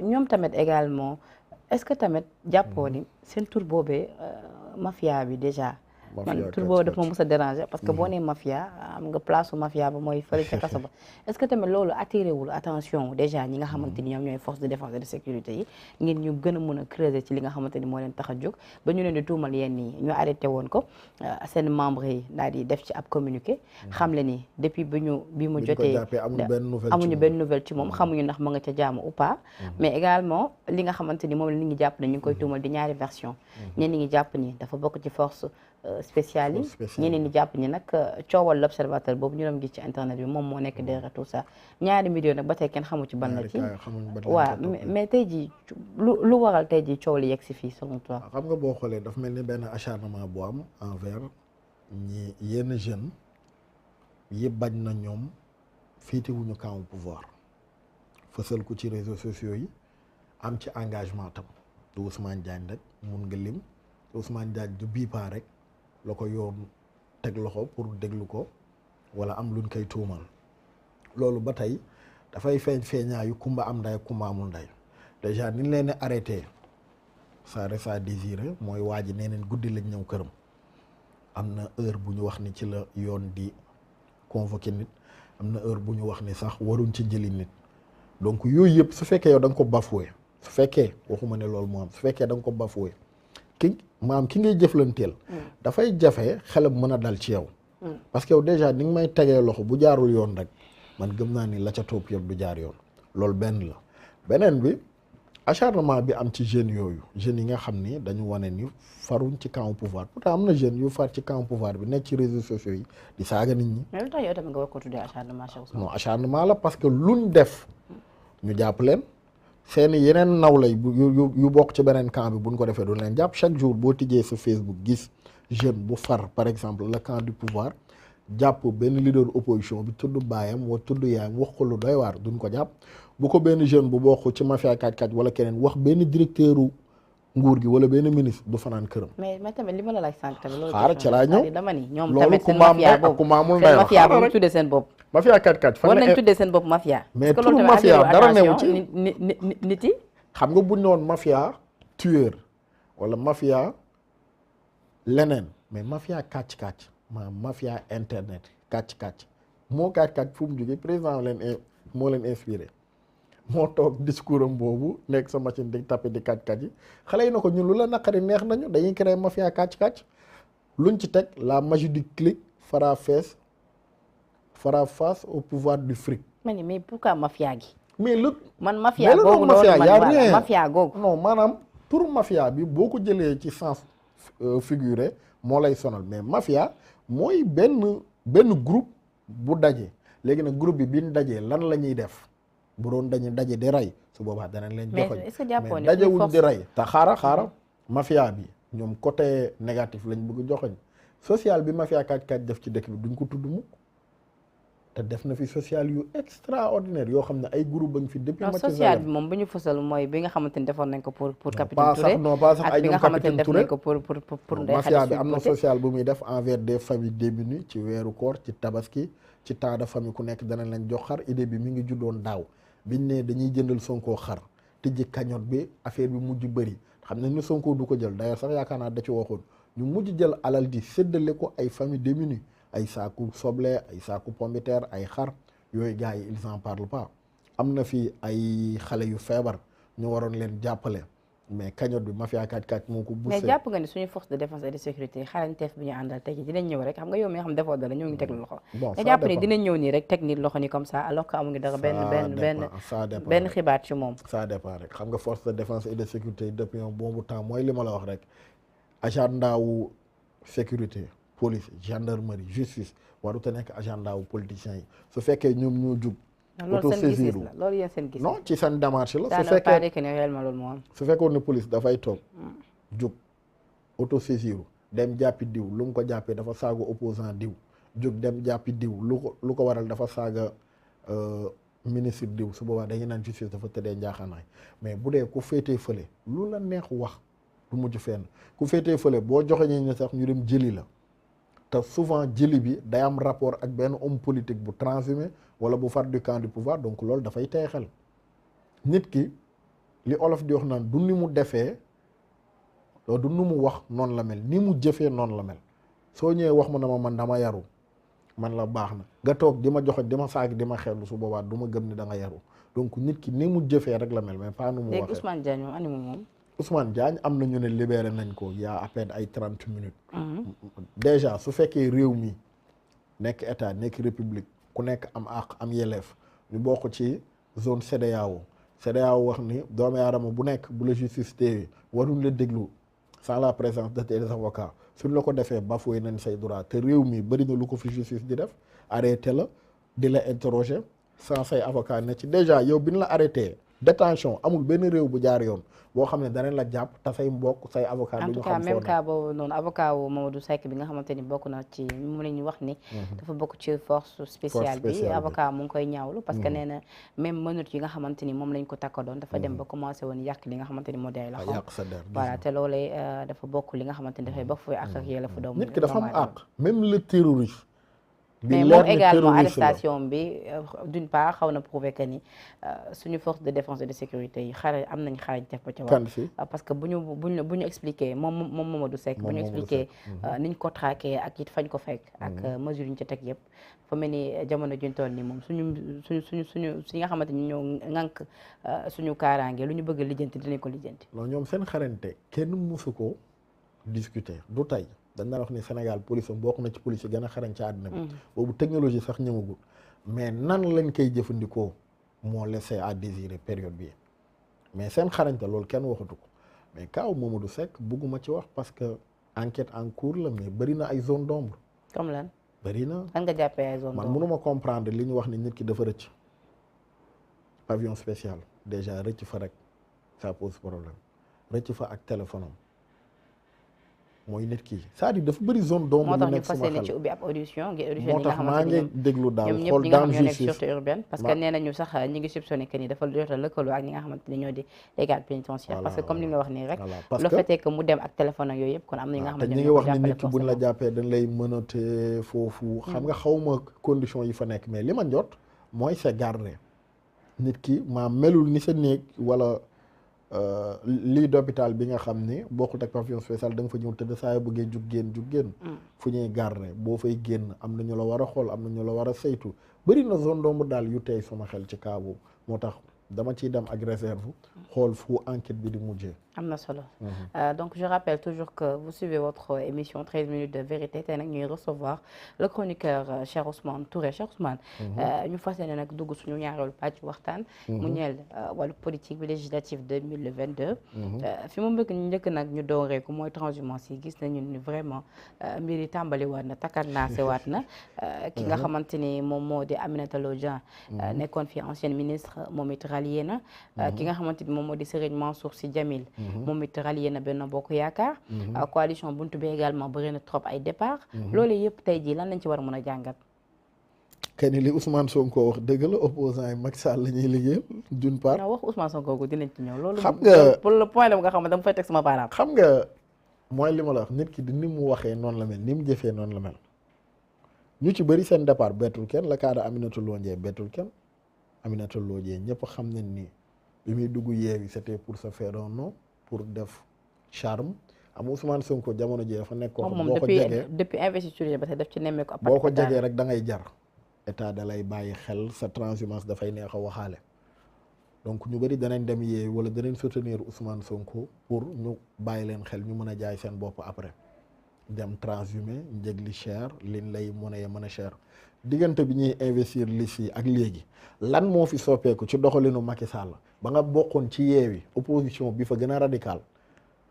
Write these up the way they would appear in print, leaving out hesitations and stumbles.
ñoom tamit également est-ce que tamit jàppoo ni seen tur boobee mafia bi déjà man tur boobu dafa ma mës a déranger parce que boo nee mafia am nga place su mafia ba mooy fële ca kaso ba est-ce que tamit loolu attiré wul attention déjà ñi nga xamante ni ñoom ñooy force de défense et de sécurité yi ngir ñu gën a mën a creuser ci li nga xamante ni moo leen tax a jóg ba ñu leen di tuumal yenn yi ñu arrêté woon ko seen membre yi daal di def ci ab communiqué xam le ni depuis bi mu jotee amuñu benn nouvelle ci moom xamuñu ndax ma nga ca jaamu ou pas mais également li nga xamante ni moom la nit ñi jàpp ne ñu ngi koy tuumal di ñaari version ñenn ñi jàpp ni dafa bokk ci force spécial yi ñeneen ñi jàpp ni nag coowal l'observateur boobu ñu doon gis ci internet bi moom moo nekk derrière tout ça ñaari vidéo nag ba tey kenn xamu ci ban la ci waaw mais tey jii lu waral tey jii coow li yegg si fii selon toi. xam nga boo xoolee dafa mel ni benn acharnement bu am envers ñi yenn jeunes yi bañ na ñoom féetewuñu camp pouvoir fësal ko ci réseaux sociaux yi am ci engagement tam du Ousmane Diagne rek mun nga lim Ousmane Diagne du bii paa rek la ko yoon teg loxo pour déglu ko wala am luñ koy tuumal loolu ba tey dafay feeñaayu kumba am nday kumba amul nday déjà ni leen arrêté ça reste à désirer mooy waa ji nee neen guddi lañ ñëw këram am na heure bu ñu wax ni ci la yoon di convoqué nit am na heure bu ñu wax ni sax waruñ ci jëli nit donc yooyu yëpp su fekkee yow da nga ko bafoué su fekkee waxuma ne loolu moo am su fekkee da nga ko bafoué ki ngay jëflanteel dafay jafe xelam mën a dal ci yow parce que yow déjà ni nga may tegee loxo bu jaarul yoon rek man gëm naa ni la ca topp yëpp du jaar yoon loolu benn la beneen bi acharnement bi am ci jeunes yooyu jeunes yi nga xam ni dañu wane ni faruñ ci camp pouvoir pourtant am na jeunes yu far ci camp pouvoir bi nekk ci réseaux sociaux yi di saaga nit ñi. mais lu tax yow tamit nga war ko tuddee acharnement. non acharnement la parce que luñ def ñu jàpp leen seeni yeneen nawlay yu bokk ci beneen camp bi buñ ko defee duñ leen jàpp chaque jour boo tijjee sa Facebook gis jeune bu far par exemple le camp du pouvoir jàpp benn leader opposition bi tudd baayam wa tudd yaayam wax ko lu doy waar duñ ko jàpp bu ko benn jeune bu bokk ci mafia kaaj-kaaj wala keneen wax benn directeuru nguur gi wala benn ministre du fanaan këram. mais tamit li ma la laaj sànq tamit loolu. xaaral ca laa ñëw dama ni ñoom loolu tamit ku seen maam mafia ne ak ku maamul ndey wax mafia bu ñu tuddee seen bopp. mafia kaaj-kaaj war nañ tuddee seen bopp mafia. mais parce que loolu turu tamit mafia dara newu attention ci nit yi. xam nga buñ noon mafia tueur wala mafia leneen mais mafia kàcc-kàcc mafia internet kàcc-kàcc moo kàcc-kàcc fu mu jógee président moo leen inspiré moo toog discours am boobu nekk sa machine di tapé di kàcc-kàcc yi xale yi na ko ñun lu la naqari neex nañu dañuy créer mafia kàcc-kàcc luñ ci teg la magie du clic fera face au pouvoir du fric. mais pourquoi mafia gi. mais lu man mafia googu noonu mafia googu. non maanaam pour mafia bi boo ko jëlee ci sens figuré moo lay sonal mais mafia mooy benn groupe bu daje léegi nag groupe bi ñu dajee lan la ñuy def bu doon dañu daje di rey su boobaa danañ leen joxoñ mais est-ce que jàppoon mais dajewuñ di rey te xaara mafia bi ñoom côté négatif lañ bëgg joxoñ social bi mafia kaaj-kaaj def ci dëkk bi duñ ko tudd mukk te def na fi social yu extraordinaire yoo xam ne ay groupe ba ngi fi depuis non social bi moom bu ñu fësal mooy bi nga xamante ni defoon nañ ko pour capitaine Touré pas sax ak ay bi nga ñoom xamante ni capitaine def Touré nañ ko pour Ndeye mafia Khady bi am na Souleymane social bu muy def envers des familles démunies ci weeru koor ci tabaski ci temps de famille ku nekk danañ leen jox xar idée bi mi ngi juddoon daaw biñ ne dañuy jëndal Sonko xar tijji cagnotte bi affaire bi mujj bëri xam ne ni Sonko du ko jël d'ailleurs sax yaakaar naa da ci waxoon ñu mujj jël alal di séddale ko ay familles démunies ay saaku soble ay saaku pomme de terre ay xar yooyu gars yi ils en parlent pas am na fi ay xale yu feebar ñu waroon leen jàppale mais cagnotte bi mafia kaaj-kaaj moo ko bousee. mais jàpp nga ni suñu force de défense et de sécurité xarañteef bi ñu àndal tey dinañ ñëw rek xam nga yow mi nga xam defoo dara ñoo ngi teg loxo nga jàpp ni dinañ ñëw nii rek teg nit loxo ni comme ça alors que amuñu dara benn xibaar ci moom ça dépend rek xam nga force de défense et de sécurité depuis un bon bout de temps mooy li ma la wax rek agenda wu sécurité police gendarmerie justice warut a nekk agenda wu politiciens yi su fekkee ñoom ñoo jug loolu seen gis la loolu yéen seen gis non ci seen démarche la su fekkee que ne réellement loolu moo am su fekkoon ne police dafay toog jug autosaisiru dem jàppi diw lu mu ko jàppee dafa saaga opposant diw jug dem jàppi diw lu ko waral dafa saaga ministre diw su boobaa dañuy naan justice dafa tëddee njaaxaanaay mais bu dee ku féetee fële lu la neex wax du mujj fenn ku féetee fële boo joxe ñi sax ñu dem jëli la te souvent jëli bi day am rapport ak benn homme politique bu transhumé wala bu far du camp du pouvoir donc loolu dafay tey xel nit ki li olof di wax naan du ni mu defee du nu mu wax noonu la mel ni mu jëfee noonu la mel soo ñëwee wax ma ne ma man dama yaru man la baax na nga toog di ma joxe di ma saag di ma xellu su boobaa du ma gëm ni da nga yaru donc nit ki ni mu jëfee rek la mel mais pas nu mu waxee. léegi Ousmane Diagne moom animu moom. Ousmane Diagne am na ñu ne libéré nañ ko il y a à peine ay 30 minutes. déjà su fekkee réew mi nekk état nekk république ku nekk am àq am yelleef ñu bokk ci zone CEDEAO CEDEAO wax ni doomu aadama bu nekk bu la justice téye waruñ la déglu sans la présence de tes avocats suñ la ko defee bafoué nañ say droit te réew mi bëri na lu ko fi justice di def arrêté la di la interroger sans say avocat ne ci déjà yow bi ñu la arrêté détention amul benn réew bu jaar yoon boo xam ne danañ la jàpp te say mbokk say avocat du ñu xam en tout cas même cas boobu noonu avocat wu Mamadou Seck bi nga xamante ni bokk na ci mu la ñu wax ni dafa bokk ci force spéciale bi avocat mu ngi koy ñaawlu parce que nee na même minute yi nga xamante ni moom lañ ko takka doon dafa dem ba commencé woon yàq li nga xamante ni moo day la xam voilà te loolee dafa bokk li nga xamante ni dafay bokk fooy ak yelleefu doomu nit ki dafa am àq même le terroriste mais moom également arrestation bi d'une part xaw na prouver que ni suñu force de défense et de sécurité yi am nañ xarañ def ba ca wax parce que bu ñu expliqué moom Mamadou Seck bu ñu expliqué niñ ko traqué ak it fañ ko fekk ak mesure yi ñu ca teg yëpp fa mel ni jamono juñ toll ni moom suñu nga xamante ni ñoo ŋànk suñu kaaraange lu ñu bëgg lijjanti dinañ ko lijjanti non ñoom seen xarañte kenn mësu ko discuter du tey dañ daan wax ni Sénégal police bokk na ci police yi gën a xarañ ci àddina bi boobu technologie sax ñëwagul mais nan lañ koy jëfandikoo moo laissé à désirer période bi mais seen xarañte loolu kenn waxatu ko mais kaaw Mamadou Seck bugguma ci wax parce que enquête en cours la mais bëri na ay zone d'ombre comme lan bëri na lan nga jàppee ay zone d'ombre man mënuma comprendre li ñu wax ni nit ki dafa rëcc pavillon spécial déjà rëcc fa rek ça pose problème rëcc fa ak téléphone am mooy nit ki c'est-à-dire dafa bëri zone d'ombre moo tax ñu fas yéene ci ubbi ab audition ngir audition moo tax maa ngi déglu daal xool ñi nga xam ñoo nekk sûreté urbaine parce que nee nañu sax ñi ngi soupçonné que ni dafa jot a lëkkaloo ak ñi nga xamante ni ñoo di brigade pénitentiaire parce que comme li nga wax nii rek le fait que mu dem ak téléphone ak yooyu yëpp kon am na ñi nga xamante ñi ngi wax ni nit ki buñ la jàppee dañ lay menotté foofu xam nga xawma condition yi fa nekk mais li ma jot mooy c'est gardé nit ki maa melul ni sa néeg wala lii d'hôpital bi nga xam ni bokkut ak pavillon spécial da nga fa ñëw tëdd saa yoo bëggee jug génn fu ñuy garder boo fay génn am na ñu la war a xool am na ñu la war a saytu bëri na zone d'ombre daal yu tey sama xel ci cas boobu moo tax dama ciy dem ak réserve xool fu enquête bi di mujjee. am na solo. Donc je rappelle toujours que vous suivez votre émission 13 minutes de vérité tey nag ñuy recevoir le chroniqueur Cheikh Ousmane Touré Cheikh Ousmane. ñu fas yéene nag dugg suñu ñaareelu pàcc waxtaan. mu ñeel wàllu politique bi législative 2022. fi mu njëkk nag ñu dooree ko mooy transhumance yi gis nañu ni vraiment mbir yi tàmbali waat na takkarnaase waat na. ki nga xamante ni moom moo di Aminata Lô Dieng. nekkoon fi ancienne ministre moom it rallié na. ki nga xamante ni moom moo di Serigne Mansour Sy Djamil. moom it rallié na Benno Bokk Yaakaar. coalition buntu bi également bëri na trop ay départ. loolu yëpp tey jii lan lañ ci war a mën a jàngat. kenn li Ousmane Sonko wax dëgg la opposant yi Macky Sall la ñuy liggéeyal d'une part. non wax Ousmane Sonko ko dinañ ci ñëw. loolu xam nga pour le point la nga xam ne dama fay teg sama baaraam. xam nga mooy li ma la wax nit ki di ni mu waxee noonu la mel ni mu jëfee noonu la mel ñu ci bëri seen départ bettul kenn la cas de Aminata Lô Dieng bettul kenn Aminata Lô Dieng ñëpp xam nañ ni bi muy dugg Yewwi c'était pour se faire un nom pour def charme am Ousmane Sonko jamono ji dafa nekk ko boo ko jegee depuis investiture ba tey daf ci nemmeeku boo ko jegee rek da ngay jar état da lay bàyyi xel sa transhumance dafay neex a waxaale donc ñu bëri danañ dem Yewwi wala danañ soutenir Ousmane Sonko pour ñu bàyyi leen xel ñu mën a jaay seen bopp après dem transhumé njëg li cher liñ lay mën a cher diggante bi ñuy investir liste yi ak léegi lan moo fi soppeeku ci doxalinu Macky Sall ba nga bokkoon ci Yewwi opposition bi fa gën a radical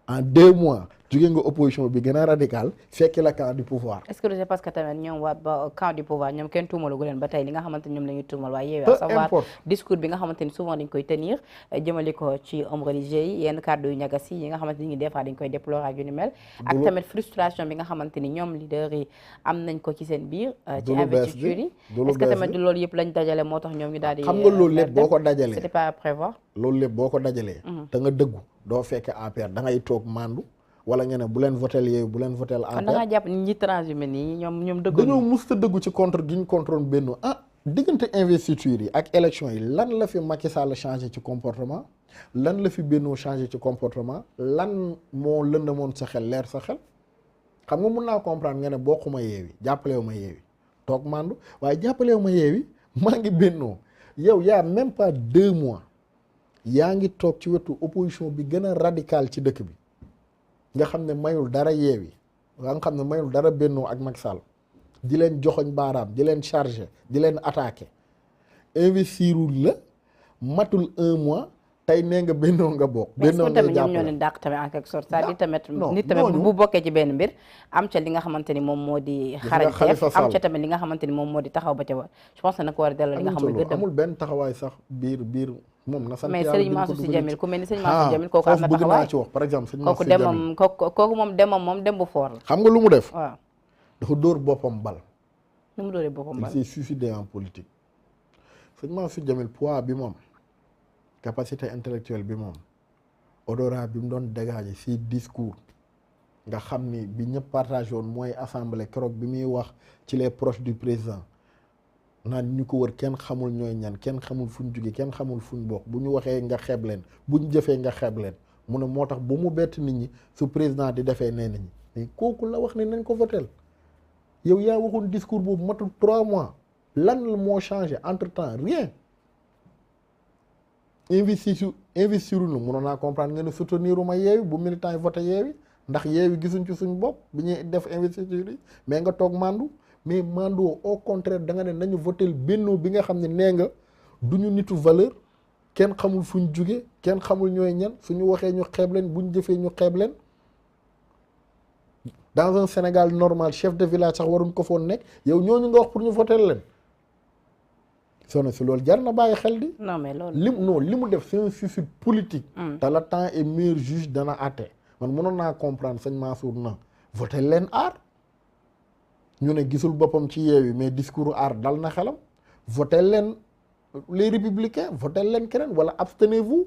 en 2 mois jóge nga opposition bi gën a radical fekki la camp du pouvoir. est-ce que c'est parce que tamit ñoom waa ba camp du pouvoir ñoom kenn tuumalu leen ba tey li nga xamante ñoom la ñuy tuumal waa Yewwi à savoir discours bi nga xamante ni souvent dañ koy tenir jëmale ko ci hommes religieux yi yenn kàddu yu ñagas yi nga xamante ni des fois dañ koy déplorer ak yu ni mel ak tamit frustration bi nga xamante ni ñoom leaders yi am nañ ko ci seen biir ci investiture yi est-ce que tamit du loolu yëpp lañ dajale moo tax ñoom ñu daal di xam nga loolu lépp boo ko dajalee c'était pas à prévoir loolu lépp boo ko dajalee te nga dëggu doo fekk APR da ngay toog mandu wala nga ne bu leen votel Yewwi bu leen votel APR. kon da ngaa jàpp ñi transhumé nii ñoom dëggu dañoo musta dëggu ci contre gi ñu contrôle Benno diggante investiture yi ak élection yi lan la fi Macky Sall changé ci comportement lan la fi Benno changé ci comportement lan moo lëndamoon sa xel leer sa xel xam nga mun naa comprendre nga ne bokkuma Yewwi jàppalewu ma Yewwi toog mandu waaye jàppalewu ma Yewwi maa ngi Benno yow yaa même pas 2 mois yaa ngi toog ci wetu opposition bi gën a radical ci dëkk bi nga xam ne mayul dara Yewwi nga xam ne mayul dara Benno ak Macky Sall di leen joxoñ baaraam di leen chargé di leen attaqué investirul la matul 1 mois tey nee nga Benno nga bokk. Benno tamit ñoom ñoo leen dàq tamit en quelque sorte c'est-à-dire tamit nit tamit bu bokkee ci benn mbir am ca li nga xamante ni moom moo di xarañteef am ca tamit li nga xamante ni moom moo di taxaw ba ca war je pense que na ko war a delloo li nga xam ne gëddam amul benn taxawaay sax biir moom na sant mais Serigne Mansour Sy Djamil ku mel ni Serigne Mansour Sy Djamil kooku am na taxawaay naa ci wax par exemple Serigne Mansour Sy Djamil kooku moom demam moom dem bu foor la xam nga lu mu def waaw dafa dóor boppam bal nu mu dóoree boppam bal il s'est suicidé en politique Serigne Mansour Sy Djamil poids bi moom capacité intellectuelle bi moom odorat bi mu doon dégager ci discours nga xam ni bi ñëpp partagé woon mooy assemblée keroog bi muy wax ci les proches du président naan ñu ko wër kenn xamul ñooy ñan kenn xamul fu ñu jóge kenn xamul fu ñu bokk bu ñu waxee nga xeeb leen bu ñu jëfee nga xeeb leen mu ne moo tax bu mu bett nit ñi su président di defee nee nañu mais kooku la wax ne nañ ko votel yow yaa waxoon discours boobu matul 3 mois lan moo changé entre temps rien investir nu mënoon naa comprendre nga ne soutenir uma Yewwi bu militant yi voté Yewwi ndax Yewwi gisuñ ci suñ bopp bi ñuy def investiture yi mais nga toog mandu mais mandu au contraire da nga ne nañu votel Benno bi nga xam ne nee nga duñu nitu valeur kenn xamul fuñ jóge kenn xamul ñooy ñan suñu waxee ñu xeeb leen buñ jëfee ñu xeeb leen dans un Sénégal normal chef de village sax waruñ ko foon nekk yow ñooñu nga wax pour ñu votel leen sono si loolu jar na bàyyi xel di. non mais loolu li mu def c'est un suicide politique. te le temps est meilleur juge dana àtte man mënoon naa comprendre sëñ Mansour na voté leen aar ñu ne gisul boppam ci Yewwi mais discours aar dal na xelam voté leen les républicains voté leen keneen wala abstenez-vous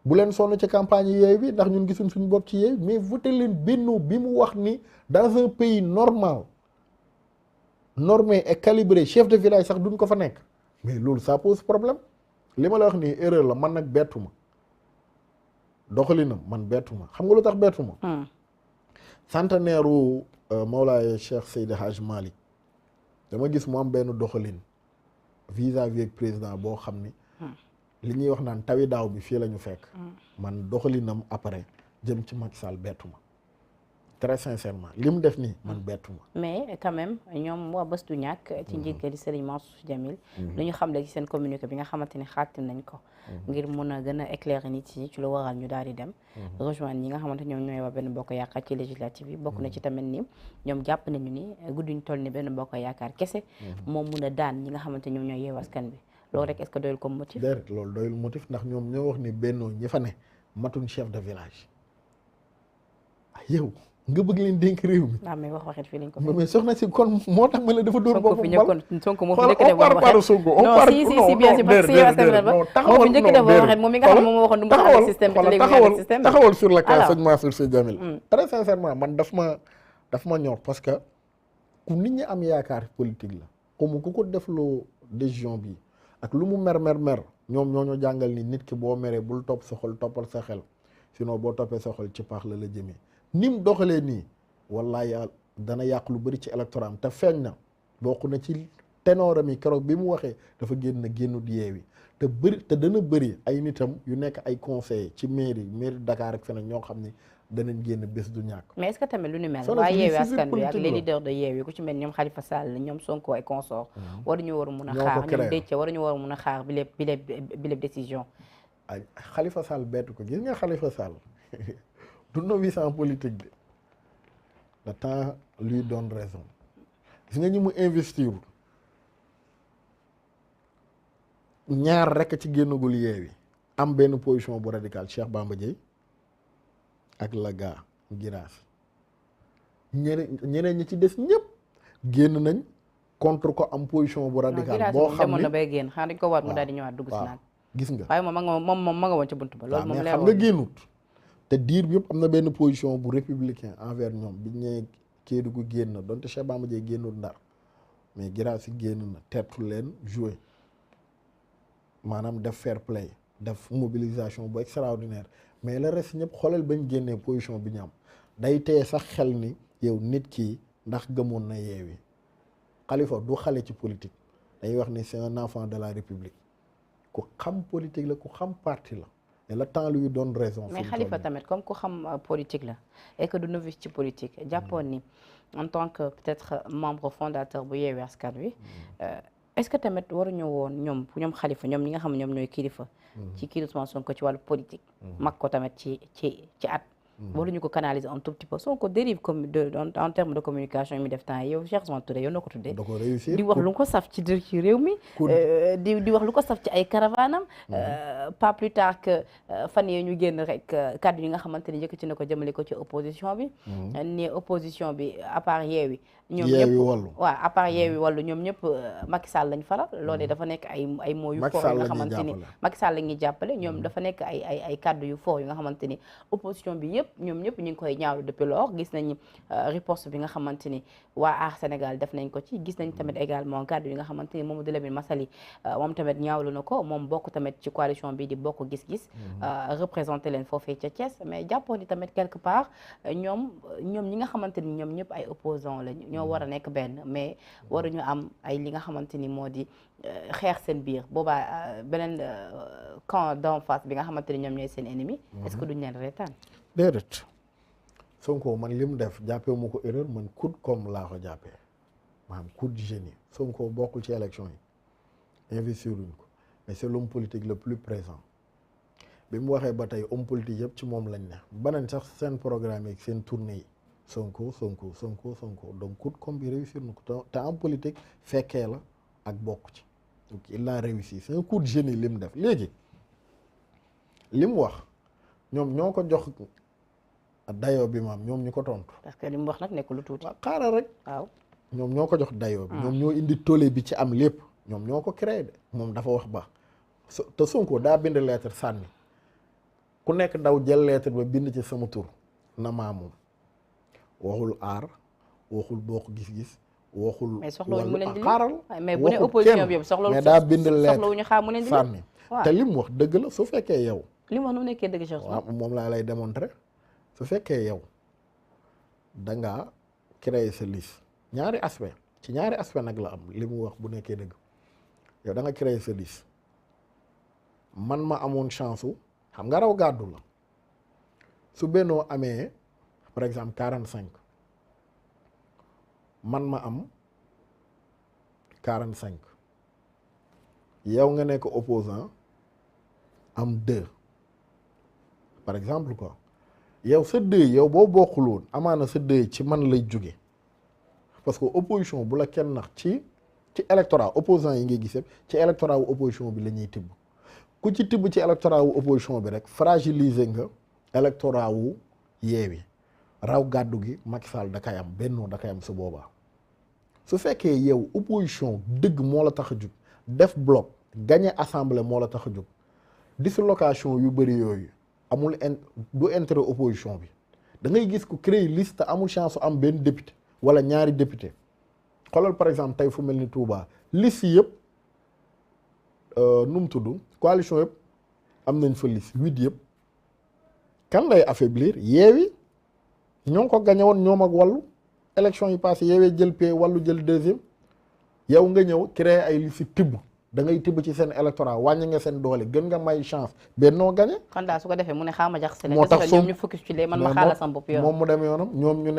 bu leen sonn ci campagne Yewwi ndax ñun gisuñ suñu bopp ci Yewwi mais voté leen Benno bi mu wax ni dans un pays normal. normé et calibré chef de village sax duñ ko fa nekk mais loolu ça pose problème li ma la wax nii erreur la man nag bettu ma doxalinam man bettu ma xam nga lu tax bettu ma centenaire u Mawlaay Cheikh Seydi Hadj Malick dama gis mu am benn doxalin vis-à-vis ak président boo xam ni li ñuy wax naan tawi daaw bi fii la ñu fekk man doxalinam après jëm ci Macky Sall bettu ma très sincèrement li mu def nii man bettu ma mais quand même ñoom waa bés du ñàkk ci njiit di Serigne Mansour Sy Djamil lu ñu xam le ci seen communiqué bi nga xamante ni xaatim nañ ko ngir mun a gën a éclairer nit yi ci lu waral ñu daal di dem rejoindre ñi nga xamante ñoom ñooy waa Benno Bokk Yaakaar ci législative yi bokk na ci tamit ni ñoom jàpp nañu ni gudduñ toll ni Benno Bokk Yaakaar kese moom mun a daan ñi nga xamante ñoom ñooy Yewwi Askan Wi loolu rek est-ce que doyul comme motif déedéet loolu doyul motif ndax ñoom ñoo wax ni Benno ñi fa ne matuñ chef de village yow nga bëgg leen dénk réew mi. waaw mais wax waxit fii lañ ko. mais soxna si kon moo tax ma la dafa dóor boppam bal. Sonko moo fi njëkk def boo waxee Sonko non si bien sûr parce que yow askan moo fi njëkk def boo waxee moom mi nga xam ne moom moo waxoon du mu ànd ak système bi te léegi mu ànd ak système bi taxawal sur le cas sëñ Mansour Sy Djamil très sincèrement man daf ma ñor parce que ku nit ñi am yaakaar politique la comme ku ko defloo décision bi ak lu mu mer ñoom ñoo ñu jàngal ni nit ki boo meree bul topp sa xol toppal sa xel sinon boo toppee sa xol ci paax la jëmee ni mu doxalee nii wallaay dana yàq lu bëri ci électorat am te feeñ na bokk na ci ténoram yi keroog bi mu waxee dafa génnu di Yewwi te dana bëri ay nitam yu nekk ay conseillers ci mairie Dakar ak feneen ñoo xam ni danañ génn bés du ñàkk. mais est-ce que tamit lu ni mel waa Yewwi Askan Wi ak les leaders de Yewwi ku ci mel ñoom Khalifa Sall ñoom Sonko ay consort waruñu war a mun a xaar ñoom Déthié waruñu war a mun a xaar bi lépp décision. ay Khalifa Sall bett ko gis nga Khalifa Sall du novice en politique de le temps lui donne raison gis nga ñi mu investir ñaar rek ci génnagul Yewwi am benn position bu radical Cheikh Bamba Dièye ak la gaa Guirassy ñeneen ñi ci des ñëpp génn nañ contre ko am position bu radical boo xam ne na bay génn xanaa dañ ko waat mu daal di ñëwaat dugg si naan gis nga waaye moom ma nga woon ca buntu ba loolu moom xam nga génnut te diir bi yëpp am na benn position bu républicain envers ñoom bi ñee Kédougou génn na donte Cheikh Bamba Dièye génnul Ndar mais Guirassy génn na tertu leen jouer maanaam def fair play def mobilisation bu extraordinaire mais le reste ñëpp xoolal bañ génnee position bi ñu am day teye sax xel ni yow nit ki ndax gëmoon na Yewwi. Khalifa du xale ci politique dañuy wax ni c'est un enfant de la République ku xam politique la ku xam parti la et le temps lui donne raison. mais Khalifa tamit comme ku xam politique la et que du novice ci politique jàppoon ni en tant que peut-être membre fondateur bu Yewwi Askan Wi est-ce que tamit waruñu woon ñoom Khalifa ñoom ñi nga xam ñoom ñooy kilifa. ci kii Ousmane Sonko ci wàllu politique. mag ko tamit ci at. waruñu ko canaliser un tout petit peu Sonko dérive comme en terme de communication yi muy def temps yow Cheikh Ousmane Touré yow noo ko tuddee. da ko réussir di wax lu ko saf ci réew mi. di wax lu ko saf ci ay caravanam. pas plus tard que fan yii ñu génn rek kàddu yi nga xamante ni yëkkati na ko jëmale ko ci opposition bi. ni opposition bi à part Yewwi. ñoom ñëpp waaw à part Yewwi Wallu ñoom ñëpp Macky Sall lañ faral loolee dafa nekk ay mots yu fort yu nga xamante ni Macky Sall la ñuy jàppale ñoom dafa nekk ay kàddu yu fort yu nga xamante ni opposition bi yëpp ñoom ñëpp ñu ngi koy ñaawlu depuis lors gis nañ riposte bi nga xamante ni waa Aar Sénégal def nañ ko ci gis nañ tamit également kàddu yi nga xamante ni Mamadou Lamine Massaly moom tamit ñaawlu na ko moom bokk tamit ci coalition bi di bokk gis-gis représenté leen foofee ca Thiès mais jàppoon ni tamit quelque part ñoom ñi nga xamante ni ñoom ñëpp ay opposants lañ ñoo war a nekk benn mais waruñu am ay li nga xamante ni moo di xeex seen biir boobaa beneen camp d'en face bi nga xamante ni ñoom ñooy seen ennemi est-ce que duñ leen reetaan déedéet Sonko man li mu def jàppee mu ko erreur man coup comme laa ko jàppee maanaam coup de génie Sonko bokkul ci élection yi investir luñ ko mais c'est l'homme politique le plus présent bi mu waxee ba tey homme politique yëpp ci moom lañ ne beneen sax seen programme yi seen tournée yi Sonko donc coup comme bi réussir na ko te en politique fekkee la ak bokk ci donc il a réussi c'est un coup de génie li mu def léegi li mu wax ñoom ñoo ko jox dayoo bi maam ñoom ñu ko tontu. parce que li mu wax nag nekkul lu tuuti. waaw xaaral rek. waaw ñoom ñoo ko jox dayoo bi. ñoom ñoo indi tollé bi ci am lépp. ñoom ñoo ko créé de moom dafa wax ba te Sonko daa bind lettre sànni ku nekk daw jël lettre ba bind ci sama tur na maa moom waxul aar waxul bokk gis-gis. waxul mais soxla wuñ mu leen di xaaral mais bu ne opposition bi yëpp soxla mais daa bind lettre soxla wuñu xaar mu leen di sànni te li mu wax dëgg la su fekkee yow. li mu wax nu mu nekkee dëgg Cheikh waaw moom laa lay démontrer su fekkee yow da ngaa créer sa liste ñaari aspect nag la am li mu wax bu nekkee dëgg yow da nga créer sa liste man ma amoon chance xam nga raw gàddu la su bennoo amee par exemple 45 man ma am 45 yow nga nekk opposant am 2 par exemple quoi yow sa 2 yow boo bokkul woon amaana sa 2 ci man lay jóge parce que opposition bu la kenn nax ci électorat opposant yi ngay gis ci électorat wu opposition bi la ñuy tibb ku ci tibb ci électorat wu opposition bi rek fragiliser nga électorat wu Yewwi raw gàddu gi Macky Sall da kay am bennoo da kay am su boobaa su fekkee yow opposition dëgg moo la tax a jug def bloc gagner assemblée moo la tax a jug dislocation yu bëri yooyu amul du intérêt opposition bi da ngay gis ku créer liste amul chance su am benn député wala ñaari député xoolal par exemple tey fu mel ni Touba liste yëpp nu mu tudd coalition yëpp am nañ fa liste 8 yëpp kan lay affaiblir Yewwi ñoo ko gagné woon ñoom ak Wallu élection yi passé Yewwi jël paie Wallu jël deuxième yow nga ñëw créer ay liste tibb da ngay tibb ci seen électorat wàññi nga seen doole gën nga may chance Benno gagné. kon daal su ko defee mu ne xaama jax moo tax ñoom ñu focus ci lee man ma xaala sama bopp yoon moom mu dem yoonam ñoom ñu ne